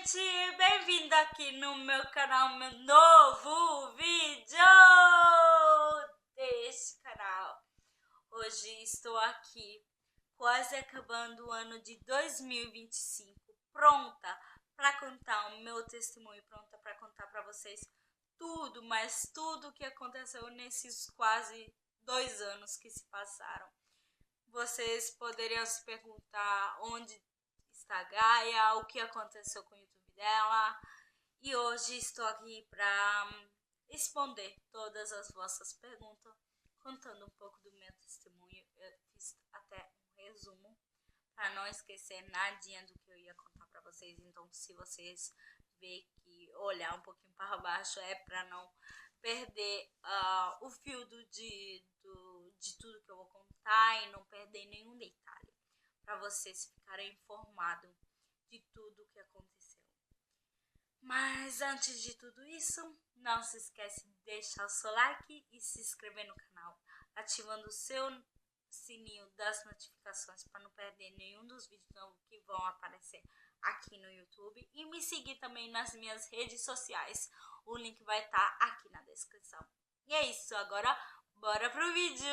gente, bem-vindo aqui no meu canal, meu novo vídeo deste canal. Hoje estou aqui, quase acabando o ano de 2025, pronta para contar o meu testemunho, pronta para contar para vocês tudo, mas tudo o que aconteceu nesses quase 2 anos que se passaram. Vocês poderiam se perguntar onde está a Gaia, o que aconteceu com o YouTube dela, e hoje estou aqui para responder todas as vossas perguntas, contando um pouco do meu testemunho. Eu fiz até um resumo para não esquecer nadinha do que eu ia contar para vocês. Então, se vocês ver que olhar um pouquinho para baixo é para não perder o fio de tudo que eu vou contar e não perder nenhum detalhe, para vocês ficarem informados de tudo o que aconteceu. Mas antes de tudo isso, não se esquece de deixar o seu like e se inscrever no canal, ativando o seu sininho das notificações para não perder nenhum dos vídeos novos que vão aparecer aqui no YouTube, e me seguir também nas minhas redes sociais. O link vai estar aqui na descrição. E é isso, agora bora pro vídeo!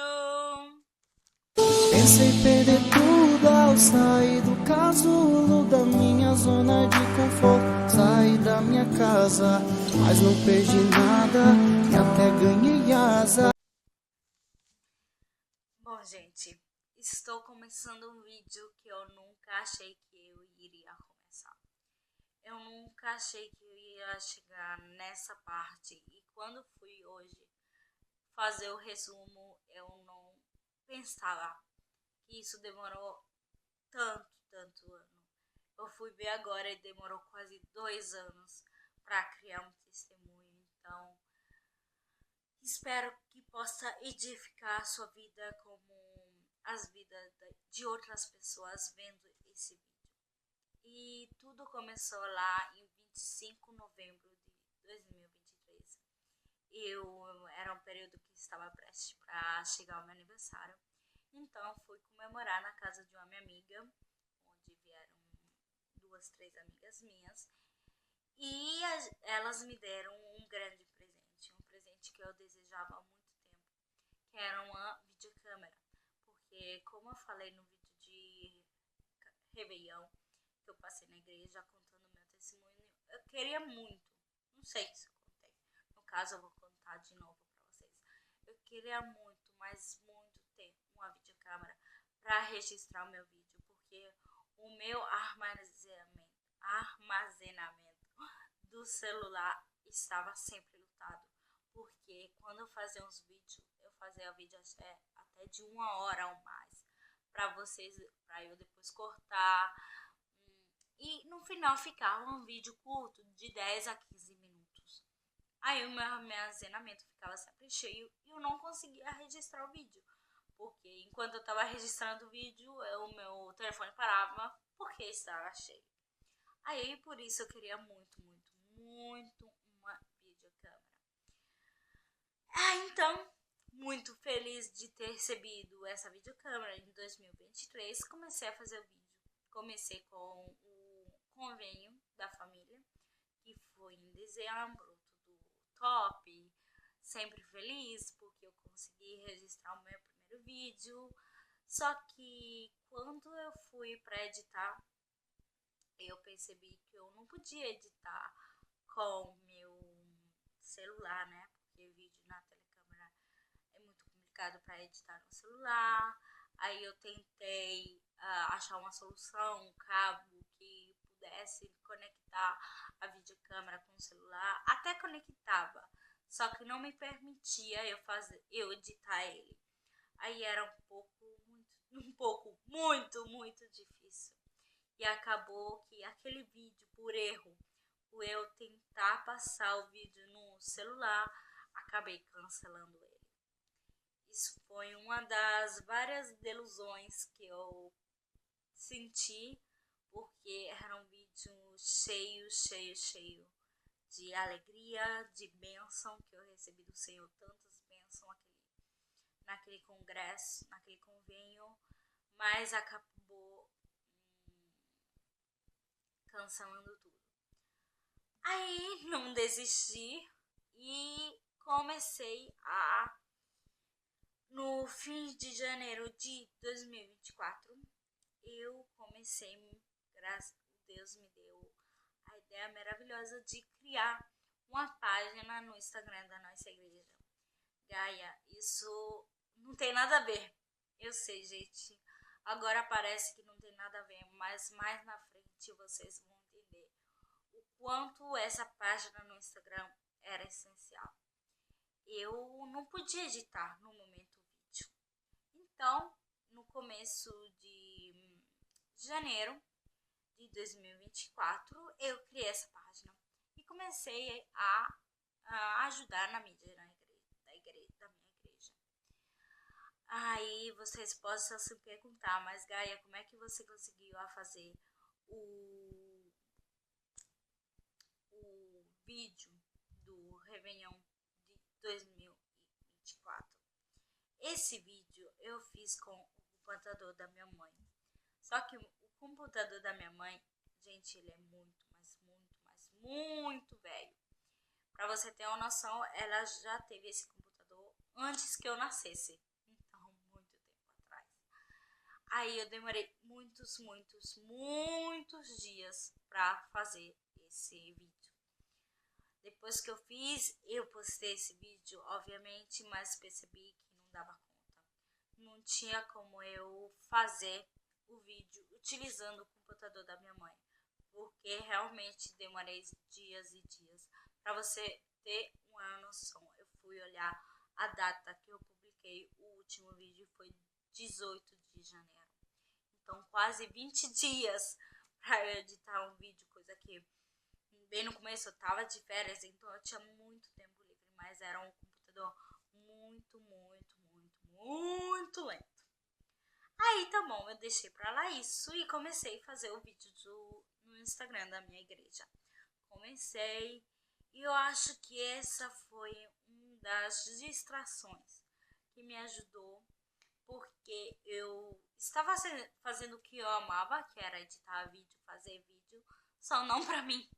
Pensei perder tudo ao sair do casulo da minha zona de conforto. Saí da minha casa, mas não perdi nada e até ganhei asa. Bom, gente, estou começando um vídeo que eu nunca achei que eu iria começar. Eu nunca achei que eu ia chegar nessa parte, e quando fui hoje fazer o resumo, eu não pensava que isso demorou tanto ano. Eu fui ver agora e demorou quase 2 anos para criar um testemunho. Então, espero que possa edificar a sua vida como as vidas de outras pessoas vendo esse vídeo. E tudo começou lá em 25 de novembro de 2023. Era um período que estava prestes para chegar o meu aniversário. Então fui comemorar na casa de uma minha amiga, onde vieram 2, 3 amigas minhas. E elas me deram um grande presente, um presente que eu desejava há muito tempo, que era uma videocâmera. Porque, como eu falei no vídeo de Réveillon, que eu passei na igreja contando meu testemunho, eu queria muito, não sei se eu contei, no caso eu vou contar de novo para vocês. Eu queria muito, mas muito ter uma videocâmera para registrar o meu vídeo, porque o meu armazenamento do celular estava sempre lotado, porque quando eu fazia uns vídeos, eu fazia vídeo até de 1 hora ou mais, para eu depois cortar, e no final ficava um vídeo curto de 10 a 15 minutos. Aí o meu armazenamento ficava sempre cheio e eu não conseguia registrar o vídeo, porque enquanto eu estava registrando o vídeo, o meu telefone parava porque estava cheio. Aí por isso eu queria muito uma videocâmera. Então, muito feliz de ter recebido essa videocâmera em 2023, comecei a fazer o vídeo. Comecei com o convênio da família, que foi em dezembro, tudo top, sempre feliz porque eu consegui registrar o meu primeiro vídeo. Só que quando eu fui para editar, eu percebi que eu não podia editar com o meu celular, né? Porque vídeo na telecâmera é muito complicado para editar no celular. Aí eu tentei achar uma solução, um cabo que pudesse conectar a videocâmera com o celular. Até conectava, só que não me permitia eu editar ele. Aí era muito difícil. E acabou que aquele vídeo, por erro, por eu tentar passar o vídeo no celular, acabei cancelando ele. Isso foi uma das várias delusões que eu senti, porque era um vídeo cheio de alegria, de bênção que eu recebi do Senhor, tantas bênçãos naquele congresso, naquele convênio, mas acabou cancelando tudo. Aí não desisti e comecei a... No fim de janeiro de 2024, eu comecei, graças a Deus me deu a ideia maravilhosa de criar uma página no Instagram da nossa igreja. Gaia, isso não tem nada a ver. Eu sei, gente. Agora parece que não tem nada a ver, mas mais na frente vocês vão entender o quanto essa página no Instagram era essencial. Eu não podia editar no momento o vídeo. Então, no começo de janeiro de 2024, eu criei essa página e comecei a ajudar na mídia da minha igreja. Aí vocês possam se perguntar, mas Gaia, como é que você conseguiu fazer o vídeo do Réveillon de 2024? Esse vídeo eu fiz com o computador da minha mãe. Só que o computador da minha mãe, gente, ele é muito velho. Pra você ter uma noção, ela já teve esse computador antes que eu nascesse. Então, muito tempo atrás. Aí eu demorei muitos dias pra fazer esse vídeo. Depois que eu fiz, eu postei esse vídeo, obviamente, mas percebi que não dava conta. Não tinha como eu fazer o vídeo utilizando o computador da minha mãe, porque realmente demorei dias e dias. Para você ter uma noção, eu fui olhar a data que eu publiquei o último vídeo, foi 18 de janeiro. Então quase 20 dias para eu editar um vídeo, coisa que bem no começo eu tava de férias, então eu tinha muito tempo livre, mas era um computador muito lento. Aí tá bom, eu deixei pra lá isso e comecei a fazer o vídeo no Instagram da minha igreja. Comecei e eu acho que essa foi uma das distrações que me ajudou, porque eu estava fazendo o que eu amava, que era editar vídeo, fazer vídeo, só não pra mim,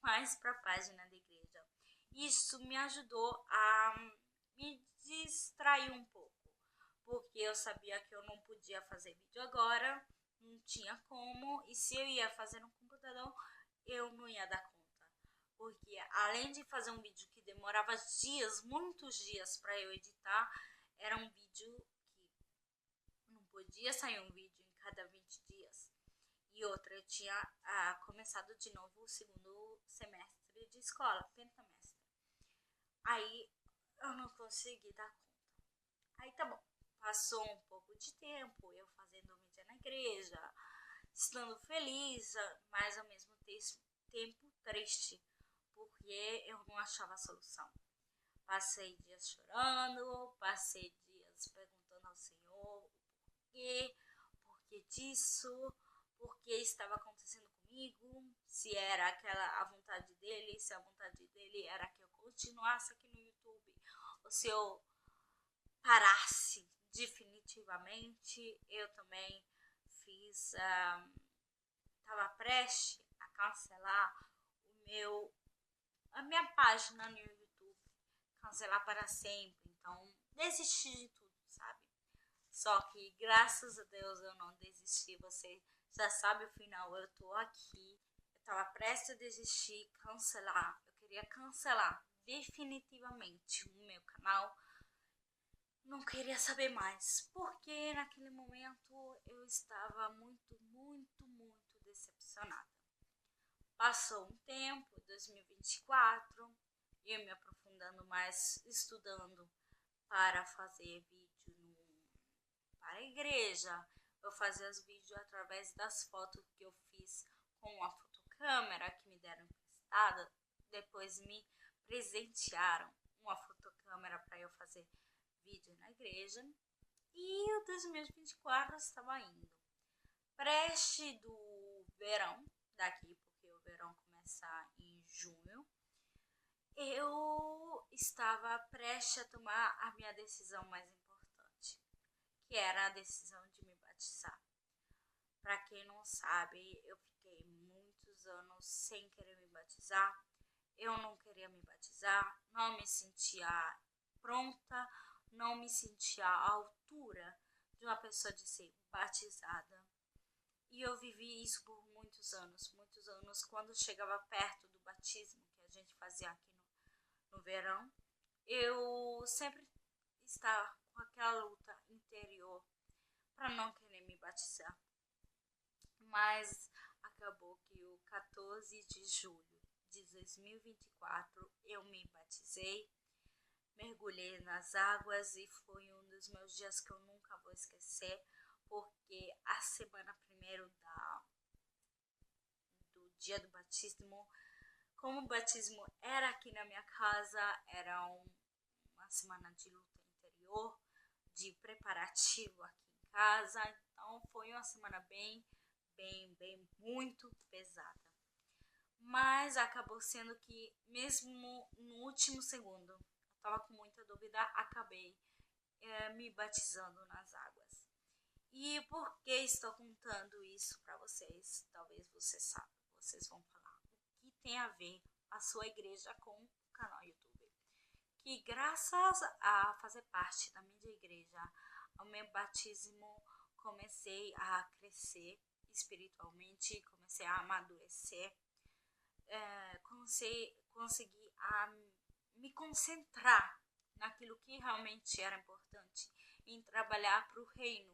mas pra página da igreja. Isso me ajudou a me distrair um pouco, porque eu sabia que eu não podia fazer vídeo agora, não tinha como, e se eu ia fazer no computador, eu não ia dar conta. Porque além de fazer um vídeo que demorava dias, muitos dias para eu editar, era um vídeo que não podia sair um vídeo em cada 20 dias. E outra, eu tinha começado de novo o segundo semestre de escola, pentamestre. Aí eu não consegui dar conta. Aí tá bom. Passou um pouco de tempo, eu fazendo mídia na igreja, estando feliz, mas ao mesmo tempo triste, porque eu não achava solução. Passei dias chorando, passei dias perguntando ao Senhor por que disso, por que estava acontecendo comigo, se era aquela a vontade dele, se a vontade dele era que eu continuasse aqui no YouTube, ou se eu parasse definitivamente. Eu também fiz, estava prestes a cancelar a minha página no YouTube, cancelar para sempre, então desisti de tudo, sabe? Só que graças a Deus eu não desisti, você já sabe o final, eu tô aqui, eu estava prestes a desistir, cancelar, eu queria cancelar definitivamente o meu canal. Não queria saber mais, porque naquele momento eu estava muito decepcionada. Passou um tempo, 2024, eu me aprofundando mais, estudando para fazer vídeo para a igreja. Eu fazia os vídeos através das fotos que eu fiz com a fotocâmera que me deram emprestada. Depois me presentearam uma fotocâmera para eu fazer vídeo na igreja. E o 2024 estava indo. Preste do verão daqui, porque o verão começa em junho, eu estava prestes a tomar a minha decisão mais importante, que era a decisão de me batizar. Para quem não sabe, eu fiquei muitos anos sem querer me batizar. eu não queria me batizar, não me sentia pronta, não me sentia à altura de uma pessoa de ser batizada. E eu vivi isso por muitos anos, quando chegava perto do batismo que a gente fazia aqui no verão, eu sempre estava com aquela luta interior para não querer me batizar. Mas acabou que o 14 de julho de 2024 eu me batizei, mergulhei nas águas e foi um dos meus dias que eu nunca vou esquecer, porque a semana primeiro do dia do batismo, como o batismo era aqui na minha casa, era uma semana de luta interior, de preparativo aqui em casa, então foi uma semana bem, muito pesada. Mas acabou sendo que, mesmo no último segundo, eu estava com muita dúvida, acabei me batizando nas águas. E por que estou contando isso para vocês? Talvez vocês vão falar. O que tem a ver a sua igreja com o canal YouTube? Que graças a fazer parte da minha igreja, ao meu batismo, comecei a crescer espiritualmente, comecei a amadurecer, consegui a me concentrar naquilo que realmente era importante, em trabalhar para o reino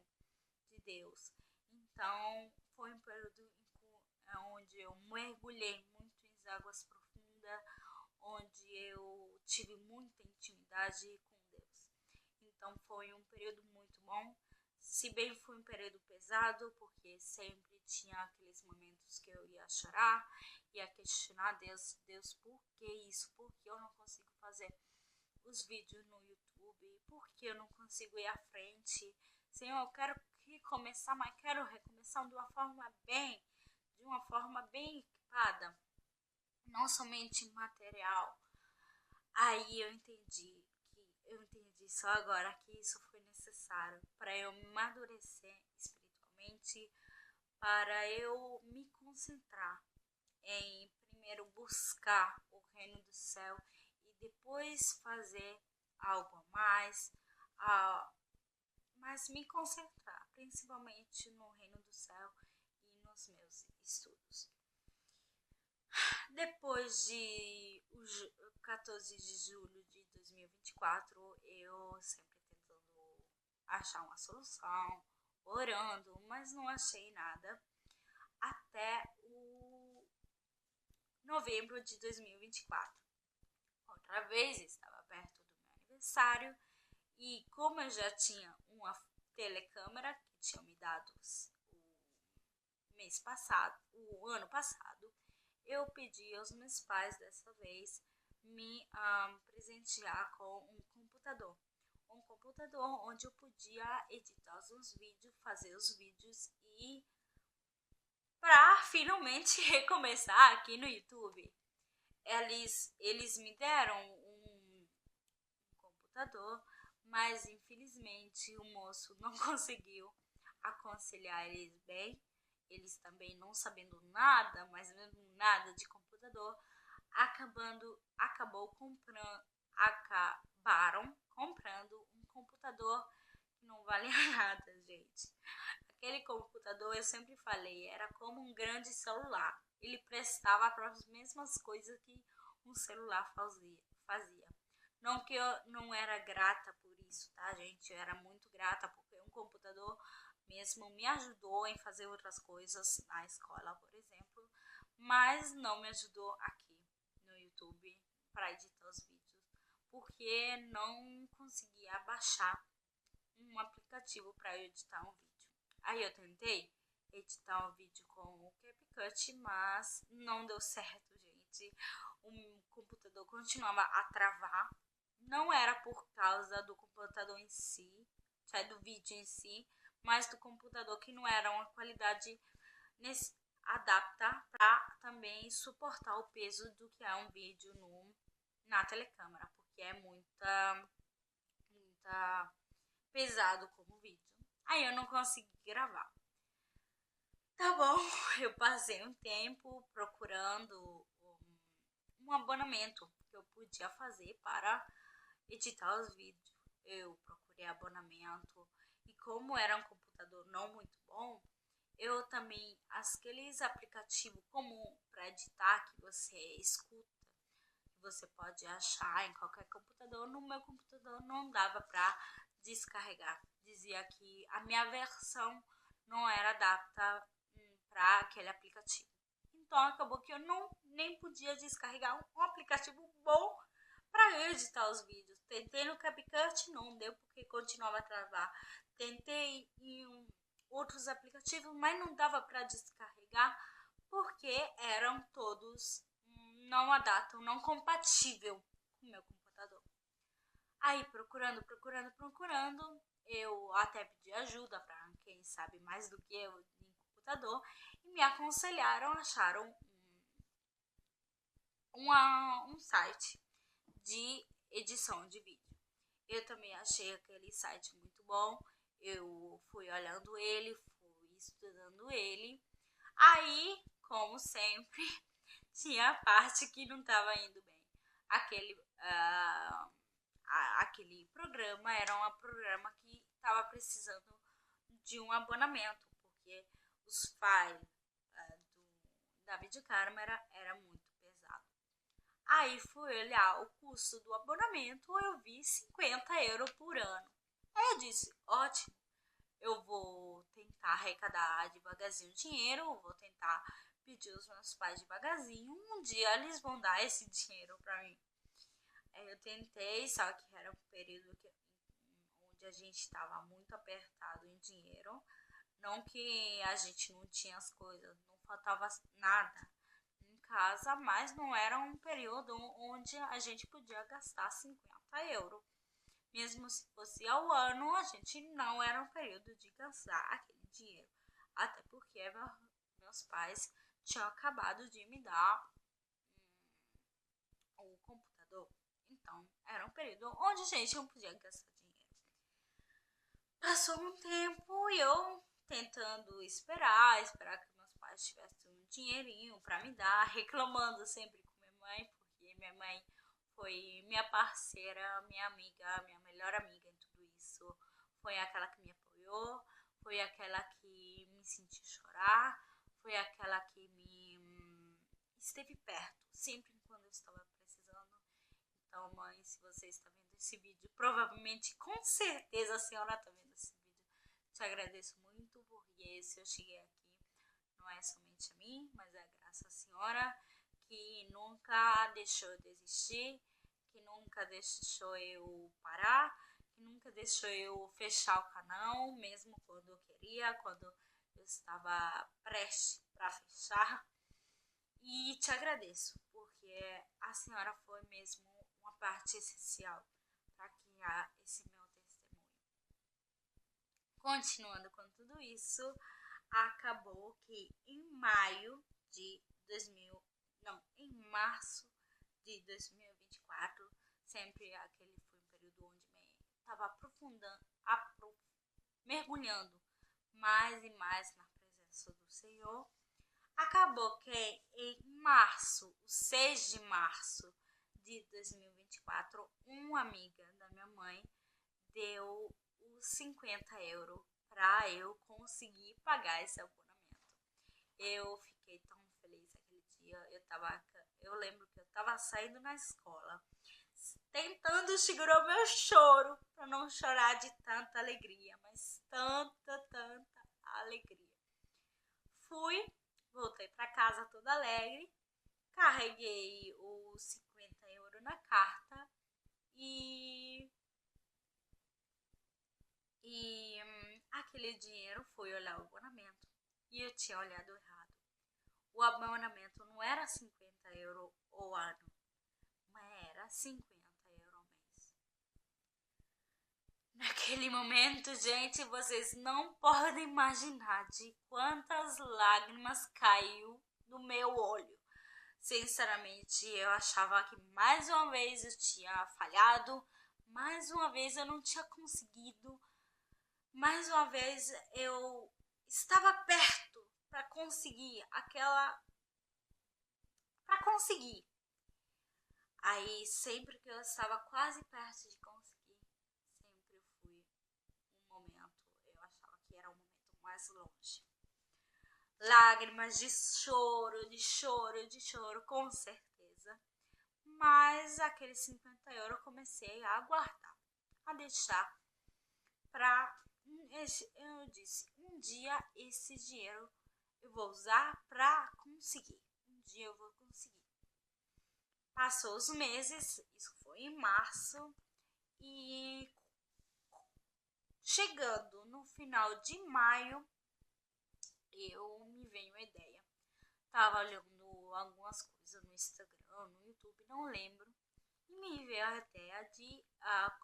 de Deus. Então foi um período onde eu mergulhei muito em águas profundas, onde eu tive muita intimidade com Deus. Então foi um período muito bom, se bem foi um período pesado, porque sempre tinha aqueles momentos que eu ia chorar, ia questionar Deus, por que isso? Por que eu não consigo fazer os vídeos no YouTube? Por que eu não consigo ir à frente? Senhor, eu quero recomeçar, mas quero recomeçar de uma forma bem equipada, não somente material. Aí eu entendi só agora que isso foi necessário para eu me amadurecer espiritualmente, para eu me concentrar em primeiro buscar o reino do céu e depois fazer algo a mais, mas me concentrar principalmente no reino do céu e nos meus estudos. Depois de 14 de julho de 2024, eu sempre tentando achar uma solução, orando, mas não achei nada, até o novembro de 2024. Outra vez estava perto do meu aniversário e como eu já tinha uma telecâmera que tinham me dado o ano passado, eu pedi aos meus pais dessa vez me presentear com um computador onde eu podia editar os vídeos, fazer os vídeos e para finalmente recomeçar aqui no YouTube. Eles me deram um computador, mas infelizmente o moço não conseguiu aconselhar eles bem. Eles também não sabendo nada, mas mesmo nada de computador, acabaram comprando um computador que não valia nada, gente. Aquele computador, eu sempre falei, era como um grande celular. Ele prestava para as mesmas coisas que um celular fazia. Não que eu não era grata por isso, tá, gente? Eu era muito grata porque um computador mesmo me ajudou em fazer outras coisas na escola, por exemplo, mas não me ajudou aqui no YouTube para editar os vídeos, porque não conseguia baixar um aplicativo para editar um vídeo. Aí eu tentei editar um vídeo com o CapCut, mas não deu certo, gente. O computador continuava a travar. Não era por causa do computador em si, do vídeo em si, mas do computador que não era uma qualidade adapta para também suportar o peso do que é um vídeo na telecâmera, porque é muita pesado como vídeo. Aí eu não consegui gravar. Tá bom, eu passei um tempo procurando um abonamento que eu podia fazer para editar os vídeos. Eu procurei abonamento e como era um computador não muito bom, eu também, aqueles aplicativos comum para editar que você escuta, que você pode achar em qualquer computador, no meu computador não dava para descarregar. Dizia que a minha versão não era adaptada para aquele aplicativo. Então acabou que eu nem podia descarregar um aplicativo bom para eu editar os vídeos. Tentei no CapCut, não deu porque continuava a travar. Tentei em outros aplicativos, mas não dava para descarregar porque eram todos não adaptam, não compatível com o meu computador. Aí procurando, eu até pedi ajuda para quem sabe mais do que eu em computador e me aconselharam, acharam um site de edição de vídeo. Eu também achei aquele site muito bom, eu fui olhando ele, fui estudando ele. Aí, como sempre, tinha a parte que não estava indo bem. Aquele programa era um programa que estava precisando de um abonamento, porque os files da videocâmera era muito pesado. Aí fui olhar o custo do abonamento, eu vi 50 € por ano. Aí eu disse, ótimo, eu vou tentar arrecadar devagarzinho o dinheiro, vou tentar pedir os meus pais devagarzinho, um dia eles vão dar esse dinheiro pra mim. Eu tentei, só que era um período onde a gente estava muito apertado em dinheiro. Não que a gente não tinha as coisas, não faltava nada em casa, mas não era um período onde a gente podia gastar 50 €. Mesmo se fosse ao ano, a gente não era um período de gastar aquele dinheiro. Até porque meus pais tinham acabado de me dar o computador. Então, era um período onde a gente não podia gastar dinheiro. Passou um tempo e eu tentando esperar que meus pais tivessem um dinheirinho para me dar, reclamando sempre com minha mãe, porque minha mãe foi minha parceira, minha amiga, minha melhor amiga em tudo isso. Foi aquela que me apoiou, foi aquela que me sentiu chorar, foi aquela que me esteve perto, sempre quando eu estava precisando. Então, mãe, se você está vendo esse vídeo, provavelmente, com certeza a senhora está vendo esse vídeo. Te agradeço muito, porque se eu cheguei aqui, não é somente a mim, mas é graças à senhora, que nunca deixou eu desistir, que nunca deixou eu parar, que nunca deixou eu fechar o canal, mesmo quando eu queria, quando eu estava prestes para fechar. E te agradeço, porque a senhora foi mesmo uma parte essencial para criar esse meu testemunho. Continuando com tudo isso, acabou que em março de 2024, sempre aquele foi um período onde estava mergulhando mais e mais na presença do Senhor. Acabou que em março, o 6 de março de 2024, uma amiga da minha mãe deu os 50 € para eu conseguir pagar esse abonamento. Eu fiquei tão feliz aquele dia. Eu lembro que eu estava saindo na escola, tentando segurar o meu choro para não chorar de tanta alegria, mas tanta alegria. Voltei para casa toda alegre, carreguei os 50 € na carta e aquele dinheiro foi olhar o abonamento e eu tinha olhado errado. O abonamento não era 50 € ao ano, mas era 50 € ao mês. Naquele momento, gente, vocês não podem imaginar de quantas lágrimas caiu no meu olho. Sinceramente, eu achava que mais uma vez eu tinha falhado, mais uma vez eu não tinha conseguido, mais uma vez eu estava perto para conseguir Aí, sempre que eu estava quase perto de conseguir, sempre fui um momento, eu achava que era um momento mais longe. Lágrimas de choro, de choro, de choro, com certeza. Mas aqueles 50 euros eu comecei a guardar, a deixar para... Eu disse, um dia esse dinheiro eu vou usar para conseguir. Um dia eu vou conseguir. Passou os meses, isso foi em março, e chegando no final de maio, me veio uma ideia. Tava olhando algumas coisas no Instagram, no YouTube, não lembro, e me veio a ideia de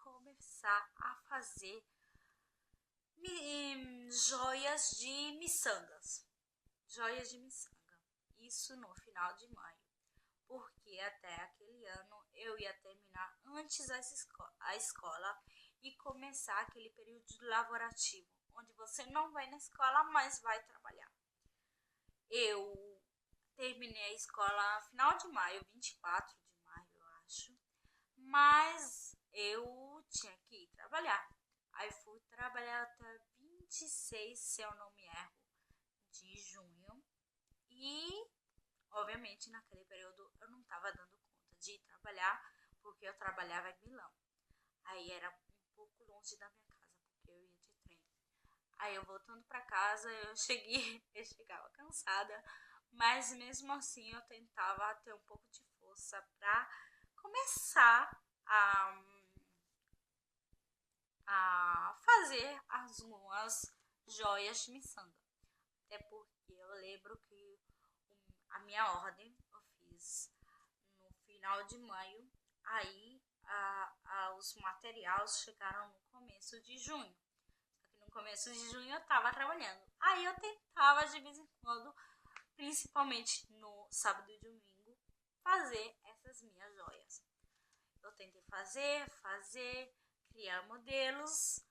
começar a fazer joias de miçangas. Joias de miçanga. Isso no final de maio. Porque até aquele ano eu ia terminar antes a escola e começar aquele período laborativo, onde você não vai na escola, mas vai trabalhar. Eu terminei a escola final de maio, 24 de maio, eu acho, mas eu tinha que ir trabalhar. Aí fui trabalhar até 26, se eu não me erro, de junho. E, obviamente, naquele período eu não estava dando conta de ir trabalhar, porque eu trabalhava em Milão. Aí era um pouco longe da minha casa, porque eu ia de trem. Aí eu voltando para casa, eu chegava cansada, mas mesmo assim eu tentava ter um pouco de força para começar a fazer algumas joias de miçanga. Até porque eu lembro que a minha ordem eu fiz no final de maio, aí os materiais chegaram no começo de junho. Só que no começo de junho eu estava trabalhando. Aí eu tentava de vez em quando, principalmente no sábado e domingo, fazer essas minhas joias. Eu tentei fazer, criar modelos,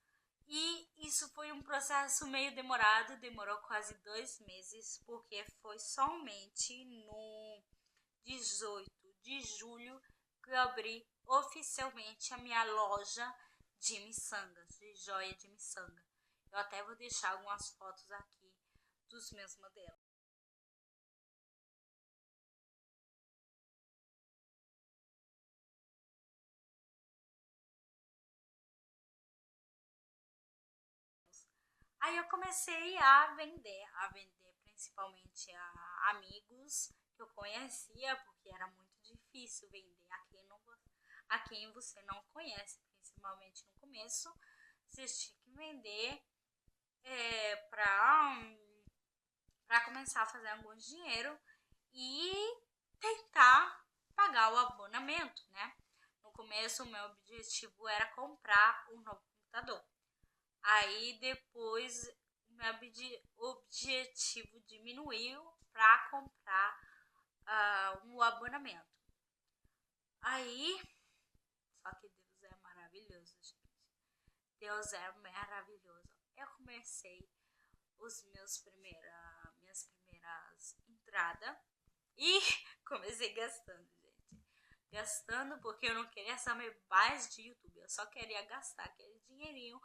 e isso foi um processo meio demorado, demorou quase 2 meses, porque foi somente no 18 de julho que eu abri oficialmente a minha loja de miçangas, de joia de miçanga. Eu até vou deixar algumas fotos aqui dos meus modelos. Aí eu comecei a vender principalmente a amigos que eu conhecia, porque era muito difícil vender a quem você não conhece, principalmente no começo. Você tinha que vender para começar a fazer algum dinheiro e tentar pagar o abonamento, né? No começo o meu objetivo era comprar um novo computador. Aí depois o meu objetivo diminuiu para comprar um abonamento. Aí, só que Deus é maravilhoso, gente. Deus é maravilhoso. Eu comecei minhas primeiras entradas e comecei gastando, gente. Gastando porque eu não queria saber mais de YouTube. Eu só queria gastar aquele dinheirinho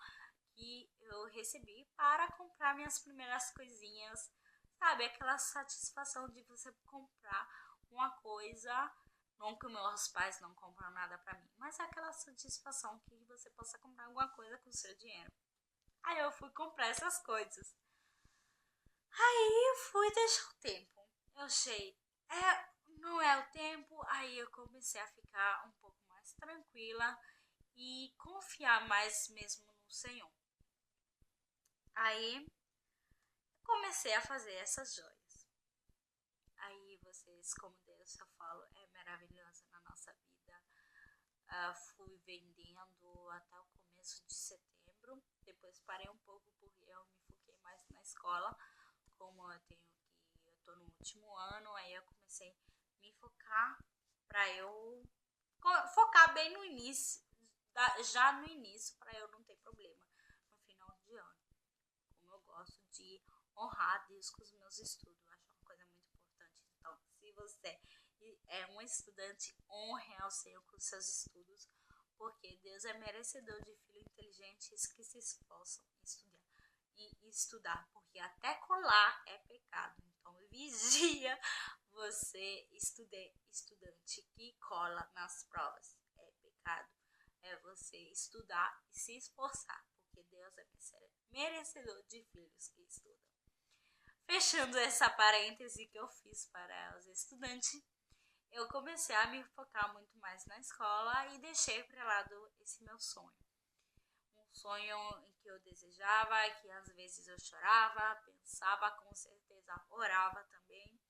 que eu recebi para comprar minhas primeiras coisinhas, sabe? Aquela satisfação de você comprar uma coisa, não que meus pais não compram nada para mim, mas aquela satisfação que você possa comprar alguma coisa com o seu dinheiro. Aí eu fui comprar essas coisas. Aí eu fui deixar o tempo. Eu achei, não é o tempo. Aí eu comecei a ficar um pouco mais tranquila e confiar mais mesmo no Senhor. Aí comecei a fazer essas joias. Aí vocês, como Deus eu falo, é maravilhoso na nossa vida. Fui vendendo até o começo de setembro. Depois parei um pouco porque eu me foquei mais na escola. Como eu tô no último ano, aí eu comecei a me focar para eu focar bem no início, já no início, para eu não ter problema no final de ano. Como eu gosto de honrar Deus com os meus estudos, eu acho uma coisa muito importante. Então, se você é um estudante, honre ao Senhor com seus estudos, porque Deus é merecedor de filhos inteligentes que se esforçam em estudar, porque até colar é pecado. Então, vigia você, estudante que cola nas provas. É pecado. É você estudar e se esforçar, porque Deus é merecedor de filhos que estudam. Fechando essa parêntese que eu fiz para os estudantes, eu comecei a me focar muito mais na escola e deixei para lado esse meu sonho. Um sonho em que eu desejava, que às vezes eu chorava, pensava, com certeza orava também,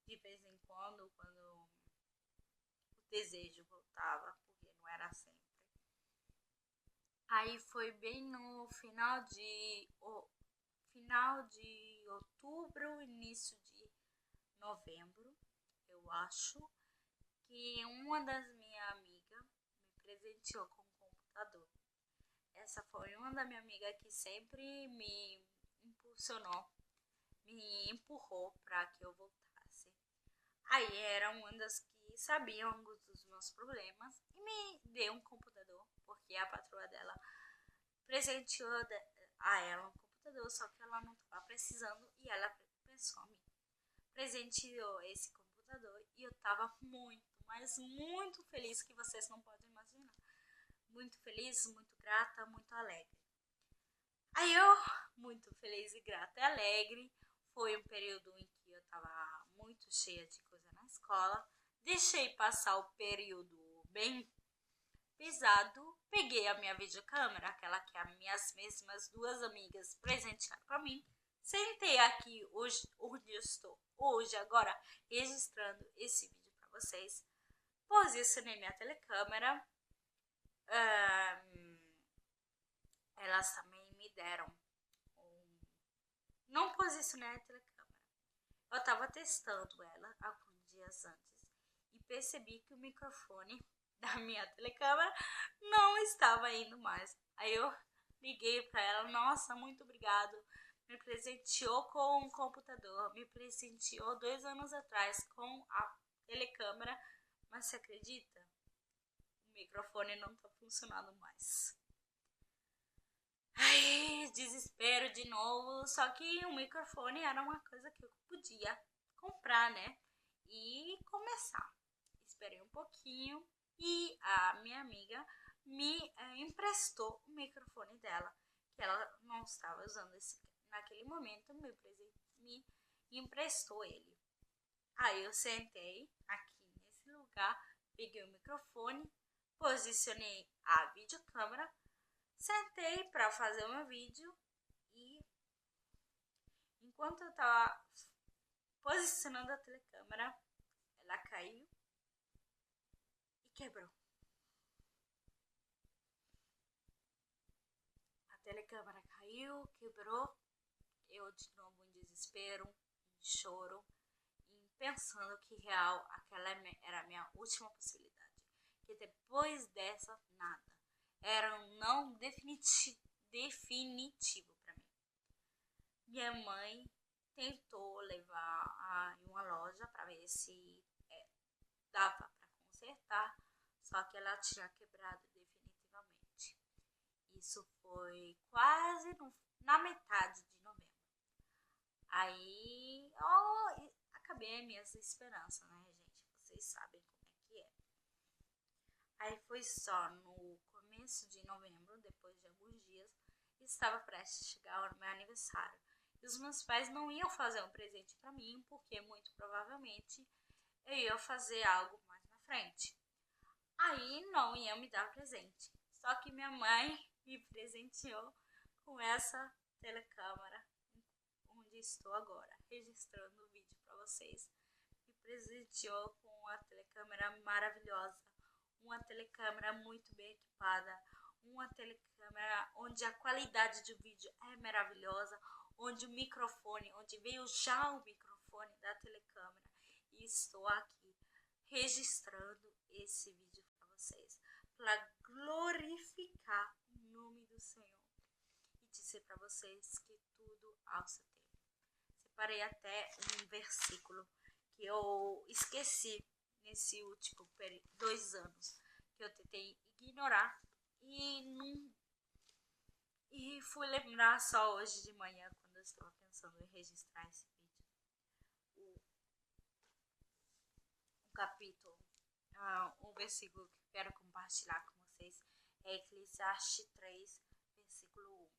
de vez em quando o desejo voltava, porque não era sempre. Aí foi bem no final de outubro, início de novembro, eu acho, que uma das minhas amigas me presenteou com um computador. Essa foi uma da minha amiga que sempre me impulsionou, me empurrou para que eu voltasse. Aí era uma das que sabiam alguns dos meus problemas e me deu um computador, porque a patroa dela presenteou a ela um computador, só que ela não estava precisando e ela pensou em mim. Presenteou esse computador e eu estava muito, mas muito feliz, que vocês não podem imaginar. Muito feliz, muito grata, muito alegre. Aí eu, muito feliz e grata e alegre, foi um período em que eu estava muito cheia de coisa na escola. Deixei passar o período bem pesado, peguei a minha videocâmera, aquela que as minhas mesmas duas amigas presentearam para mim. Sentei aqui hoje, onde eu estou hoje, agora, registrando esse vídeo para vocês. Posicionei minha telecâmera. Elas também me deram Não posicionei a telecâmera. Eu estava testando ela alguns dias antes e percebi que o microfone da minha telecâmera não estava indo mais. Aí eu liguei para ela: nossa, muito obrigado. Me presenteou com um computador, me presenteou 2 anos atrás com a telecâmera, mas você acredita? O microfone não está funcionando mais. Ai, desespero de novo, só que o microfone era uma coisa que eu podia comprar, né? E começar. Esperei um pouquinho e a minha amiga me emprestou o microfone dela, que ela não estava usando naquele momento, me emprestou ele. Aí eu sentei aqui nesse lugar, peguei o microfone, posicionei a videocâmera, sentei para fazer o meu vídeo e enquanto eu estava posicionando a telecâmera, ela caiu e quebrou. A telecâmera caiu, quebrou. Eu de novo em desespero, em choro, e pensando que real aquela era a minha última possibilidade. Que depois dessa, nada. Era um não definitivo para mim. Minha mãe tentou levar em uma loja para ver se dava para consertar, só que ela tinha quebrado definitivamente. Isso foi quase na metade de novembro. Aí eu acabei minhas esperanças, né, gente? Vocês sabem como é que é. Aí foi só no começo de novembro, depois de alguns dias, estava prestes a chegar o meu aniversário. E os meus pais não iam fazer um presente para mim, porque muito provavelmente eu ia fazer algo mais na frente. Aí não iam me dar presente. Só que minha mãe me presenteou com essa telecâmera, onde estou agora, registrando o vídeo para vocês. Me presenteou com uma telecâmera maravilhosa, uma telecâmera muito bem equipada, uma telecâmera onde a qualidade do vídeo é maravilhosa, onde o microfone, onde veio já o microfone da telecâmera, e estou aqui registrando esse vídeo para vocês, para glorificar o nome do Senhor e dizer para vocês que tudo ao seu tempo. Separei até um versículo que eu esqueci nesse último 2 anos que eu tentei ignorar e fui lembrar só hoje de manhã, quando eu estava pensando em registrar esse vídeo. O capítulo, o versículo que eu quero compartilhar com vocês é Eclesiastes 3, versículo 1.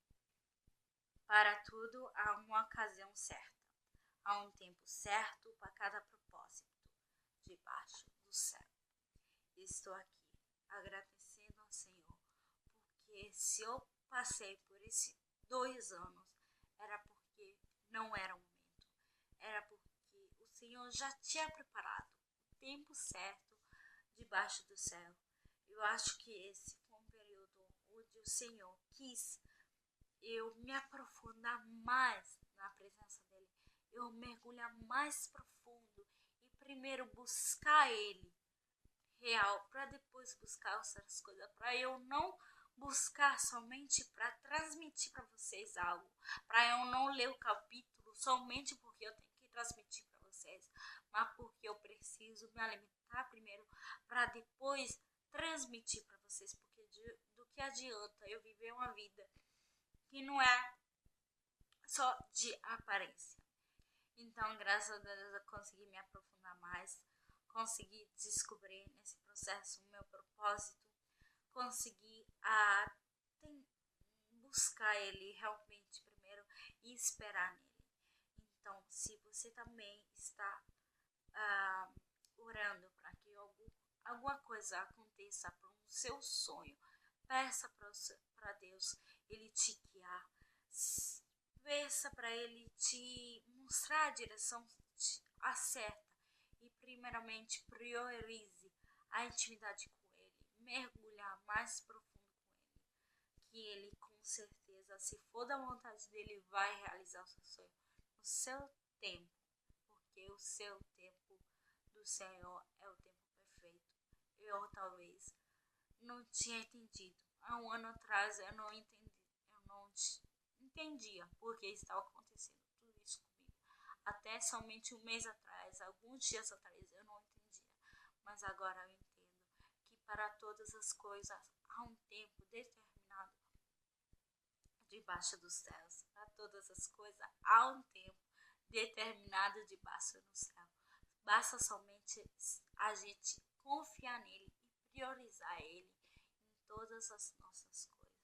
Para tudo há uma ocasião certa, há um tempo certo para cada propósito, debaixo do céu. Estou aqui agradecendo ao Senhor, porque se eu passei por esses 2 anos, era porque não era o momento, era porque o Senhor já tinha preparado o tempo certo debaixo do céu. Eu acho que esse foi um período onde o Senhor quis eu me aprofundar mais na presença dele, eu mergulhar mais profundo e primeiro buscar ele real, para depois buscar outras coisas, para eu não buscar somente para transmitir para vocês algo, para eu não ler o capítulo somente porque eu tenho que transmitir para vocês, mas porque eu preciso me alimentar primeiro para depois transmitir para vocês, porque do que adianta eu viver uma vida que não é só de aparência. Então, graças a Deus, eu consegui me aprofundar mais, consegui descobrir nesse processo o meu propósito, consegui buscar ele realmente primeiro e esperar nele. Então, se você também está orando para que alguma coisa aconteça para o seu sonho, peça para Deus ele te guiar, peça para ele te mostrar a direção certa e primeiramente priorize a intimidade com ele, mergulhar mais profundo com ele, que ele com certeza, se for da vontade dele, vai realizar o seu sonho no seu tempo, porque o seu tempo do Senhor é o tempo perfeito. Eu talvez não tinha entendido. Há um ano atrás eu não entendia porque estava acontecendo tudo isso comigo. Até somente um mês atrás, alguns dias atrás, eu não entendia. Mas agora eu entendo que para todas as coisas há um tempo determinado debaixo dos céus. Para todas as coisas há um tempo determinado debaixo do céu. Basta somente a gente confiar nele e priorizar ele em todas as nossas coisas.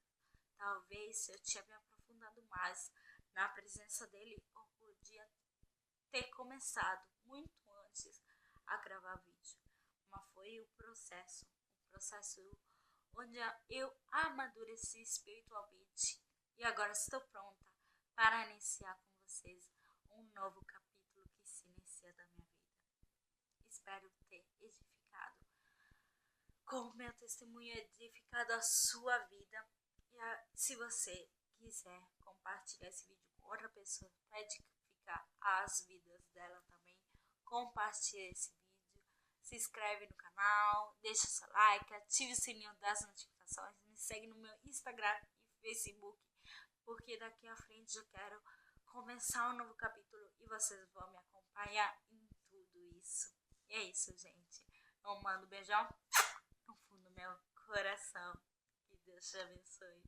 Talvez se eu tinha me aprofundado mais na presença dele, eu podia ter começado muito antes a gravar vídeo. Mas foi o processo onde eu amadureci espiritualmente e agora estou pronta para iniciar com vocês um novo capítulo que se inicia da minha vida. Espero ter edificado com o meu testemunho, edificado a sua vida. E se você quiser compartilhar esse vídeo com outra pessoa para edificar as vidas dela também, compartilhe esse vídeo, se inscreve no canal, deixa seu like, ative o sininho das notificações, me segue no meu Instagram e Facebook, porque daqui à frente eu quero começar um novo capítulo e vocês vão me acompanhar em tudo isso. E é isso, gente. Eu mando um beijão no fundo do meu coração. Que Deus te abençoe.